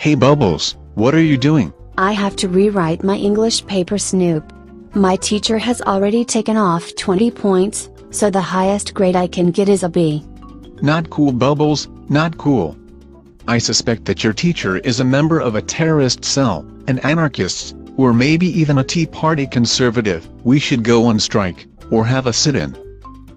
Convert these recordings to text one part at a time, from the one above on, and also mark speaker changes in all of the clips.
Speaker 1: Hey Bubbles, what are you doing?
Speaker 2: I have to rewrite my English paper, Snoop. My teacher has already taken off 20 points, so the highest grade I can get is a B.
Speaker 1: Not cool Bubbles, not cool. I suspect that your teacher is a member of a terrorist cell, an anarchist, or maybe even a Tea Party conservative. We should go on strike, or have a sit-in.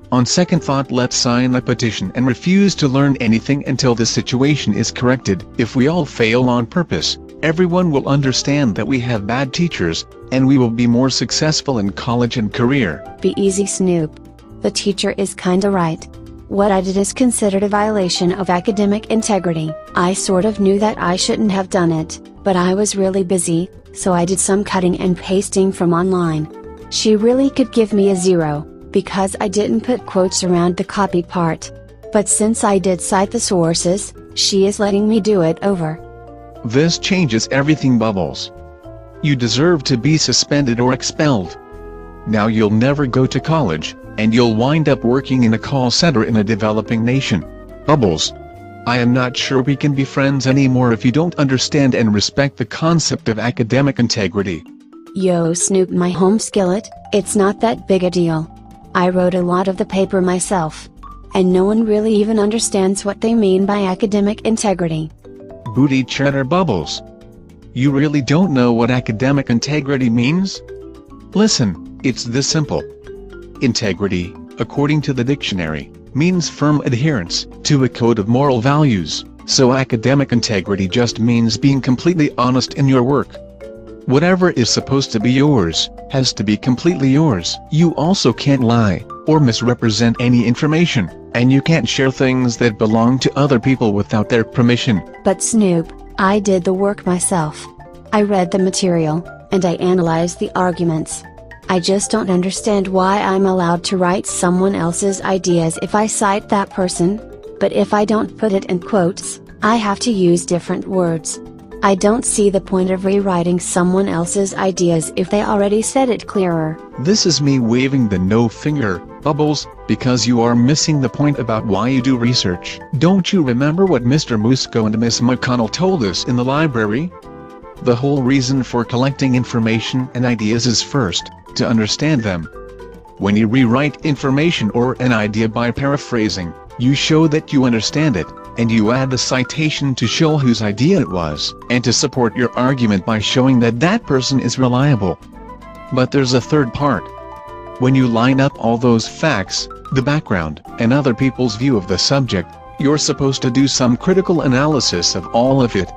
Speaker 1: On second thought, let's sign a petition and refuse to learn anything until the situation is corrected. If we all fail on purpose, everyone will understand that we have bad teachers, and we will be more successful in college and career.
Speaker 2: Be easy, Snoop. The teacher is kinda right. What I did is considered a violation of academic integrity. I sort of knew that I shouldn't have done it, but I was really busy, so I did some cutting and pasting from online. She really could give me a 0, because I didn't put quotes around the copy part. But since I did cite the sources, she is letting me do it over.
Speaker 1: This changes everything, Bubbles. You deserve to be suspended or expelled. Now you'll never go to college, and you'll wind up working in a call center in a developing nation. Bubbles, I am not sure we can be friends anymore if you don't understand and respect the concept of academic integrity.
Speaker 2: Yo Snoop, my home skillet, it's not that big a deal. I wrote a lot of the paper myself. And no one really even understands what they mean by academic integrity.
Speaker 1: Booty cheddar Bubbles. You really don't know what academic integrity means? Listen, it's this simple. Integrity, according to the dictionary, means firm adherence to a code of moral values, so academic integrity just means being completely honest in your work. Whatever is supposed to be yours, has to be completely yours. You also can't lie, or misrepresent any information, and you can't share things that belong to other people without their permission.
Speaker 2: But Snoop, I did the work myself. I read the material, and I analyzed the arguments. I just don't understand why I'm allowed to write someone else's ideas if I cite that person, but if I don't put it in quotes, I have to use different words. I don't see the point of rewriting someone else's ideas if they already said it clearer.
Speaker 1: This is me waving the no finger, Bubbles, because you are missing the point about why you do research. Don't you remember what Mr. Musco and Miss McConnell told us in the library? The whole reason for collecting information and ideas is first, to understand them. When you rewrite information or an idea by paraphrasing, you show that you understand it, and you add the citation to show whose idea it was, and to support your argument by showing that that person is reliable. But there's a third part. When you line up all those facts, the background, and other people's view of the subject, you're supposed to do some critical analysis of all of it.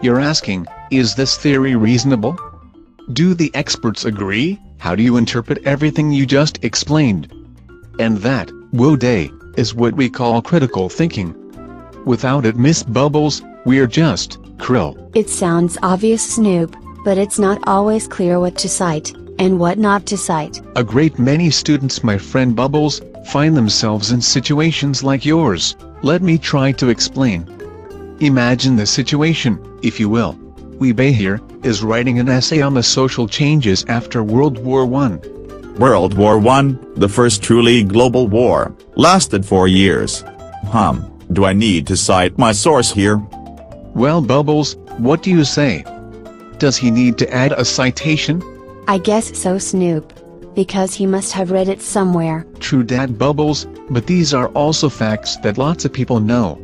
Speaker 1: You're asking, is this theory reasonable? Do the experts agree? How do you interpret everything you just explained? And that, whoa day, is what we call critical thinking. Without it, Miss Bubbles, we're just krill.
Speaker 2: It sounds obvious, Snoop, but it's not always clear what to cite, and what not to cite.
Speaker 1: A great many students, my friend Bubbles, find themselves in situations like yours. Let me try to explain. Imagine the situation, if you will. Wee-Bey here is writing an essay on the social changes after World War I.
Speaker 3: World War I, the first truly global war, lasted 4 years. Do I need to cite my source here?
Speaker 1: Well, Bubbles, what do you say? Does he need to add a citation?
Speaker 2: I guess so, Snoop. Because he must have read it somewhere.
Speaker 1: True dat, Bubbles, but these are also facts that lots of people know.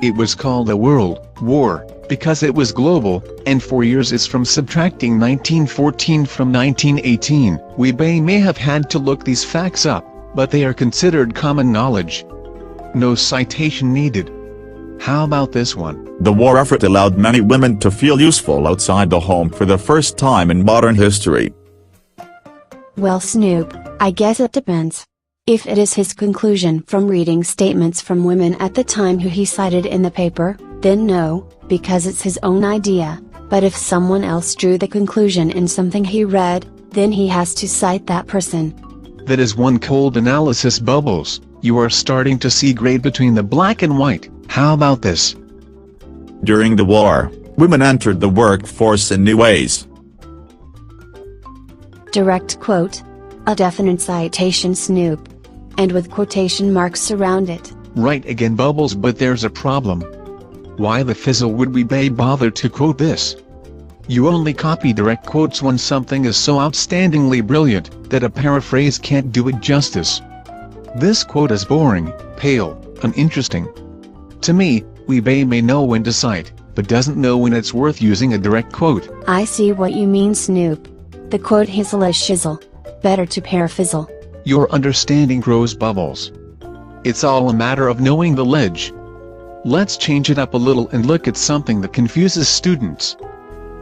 Speaker 1: It was called a World War because it was global, and 4 years is from subtracting 1914 from 1918. Wee-Bey may have had to look these facts up, but they are considered common knowledge. No citation needed. How about this one?
Speaker 3: The war effort allowed many women to feel useful outside the home for the first time in modern history.
Speaker 2: Well, Snoop, I guess it depends. If it is his conclusion from reading statements from women at the time who he cited in the paper, then no, because it's his own idea. But if someone else drew the conclusion in something he read, then he has to cite that person.
Speaker 1: That is one cold analysis, Bubbles. You are starting to see gray between the black and white. How about this?
Speaker 3: During the war, women entered the workforce in new ways.
Speaker 2: Direct quote. A definite citation, Snoop. And with quotation marks around it.
Speaker 1: Right again, Bubbles, but there's a problem. Why the fizzle would we bother to quote this? You only copy direct quotes when something is so outstandingly brilliant that a paraphrase can't do it justice. This quote is boring, pale, uninteresting. To me, Weebay may know when to cite, but doesn't know when it's worth using a direct quote.
Speaker 2: I see what you mean, Snoop. The quote hizzle is shizzle. Better to parafizzle.
Speaker 1: Your understanding grows bubbles. It's all a matter of knowing the ledge. Let's change it up a little and look at something that confuses students.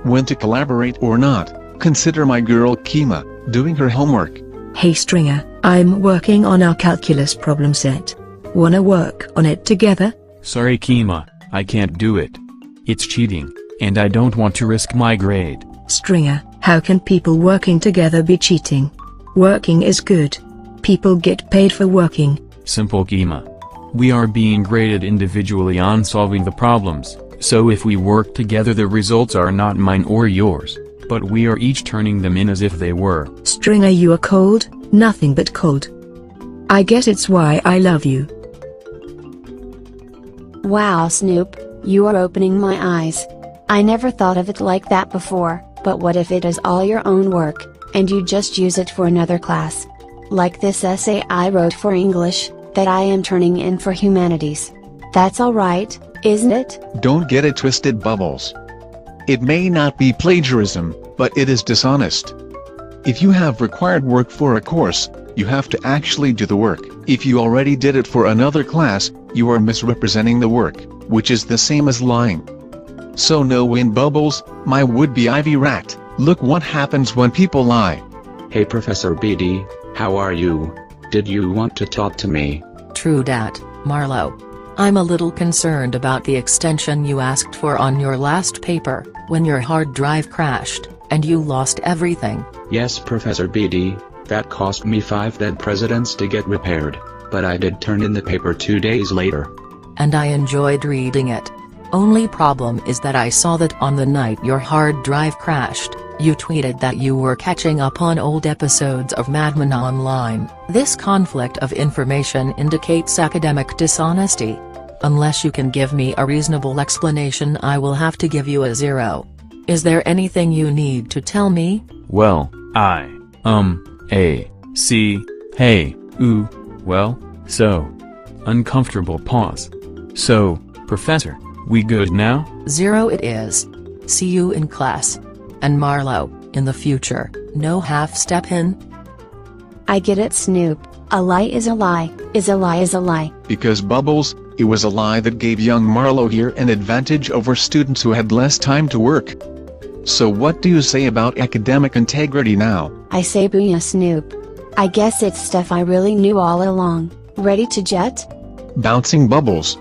Speaker 1: When to collaborate or not. Consider my girl Kima, doing her homework.
Speaker 4: Hey Stringer, I'm working on our calculus problem set. Wanna work on it together?
Speaker 5: Sorry Kima, I can't do it. It's cheating, and I don't want to risk my grade.
Speaker 4: Stringer, how can people working together be cheating? Working is good. People get paid for working.
Speaker 5: Simple Kima. We are being graded individually on solving the problems, so if we work together the results are not mine or yours, but we are each turning them in as if they were.
Speaker 4: Stringer, you are cold, nothing but cold. I guess it's why I love you.
Speaker 2: Wow, Snoop, you are opening my eyes. I never thought of it like that before, but what if it is all your own work, and you just use it for another class? Like this essay I wrote for English, that I am turning in for humanities. That's alright, isn't it?
Speaker 1: Don't get it twisted, Bubbles. It may not be plagiarism, but it is dishonest. If you have required work for a course, you have to actually do the work. If you already did it for another class, you are misrepresenting the work, which is the same as lying. So no win, Bubbles, my would-be Ivy rat. Look what happens when people lie.
Speaker 6: Hey Professor BD, how are you? Did you want to talk to me?
Speaker 7: True dat, Marlowe. I'm a little concerned about the extension you asked for on your last paper, when your hard drive crashed, and you lost everything.
Speaker 6: Yes Professor BD, that cost me 5 dead presidents to get repaired, but I did turn in the paper 2 days later.
Speaker 7: And I enjoyed reading it. Only problem is that I saw that on the night your hard drive crashed, you tweeted that you were catching up on old episodes of Mad Men Online. This conflict of information indicates academic dishonesty. Unless you can give me a reasonable explanation, I will have to give you a 0. Is there anything you need to tell me?
Speaker 5: Well, hey, well, so. Uncomfortable pause. So, Professor, we good now?
Speaker 7: 0 it is. See you in class. And Marlowe, in the future, no half-step in?
Speaker 2: I get it, Snoop. A lie is a lie, is a lie is a lie.
Speaker 1: Because Bubbles, it was a lie that gave young Marlowe here an advantage over students who had less time to work. So what do you say about academic integrity now?
Speaker 2: I say booyah, Snoop. I guess it's stuff I really knew all along. Ready to jet?
Speaker 1: Bouncing Bubbles.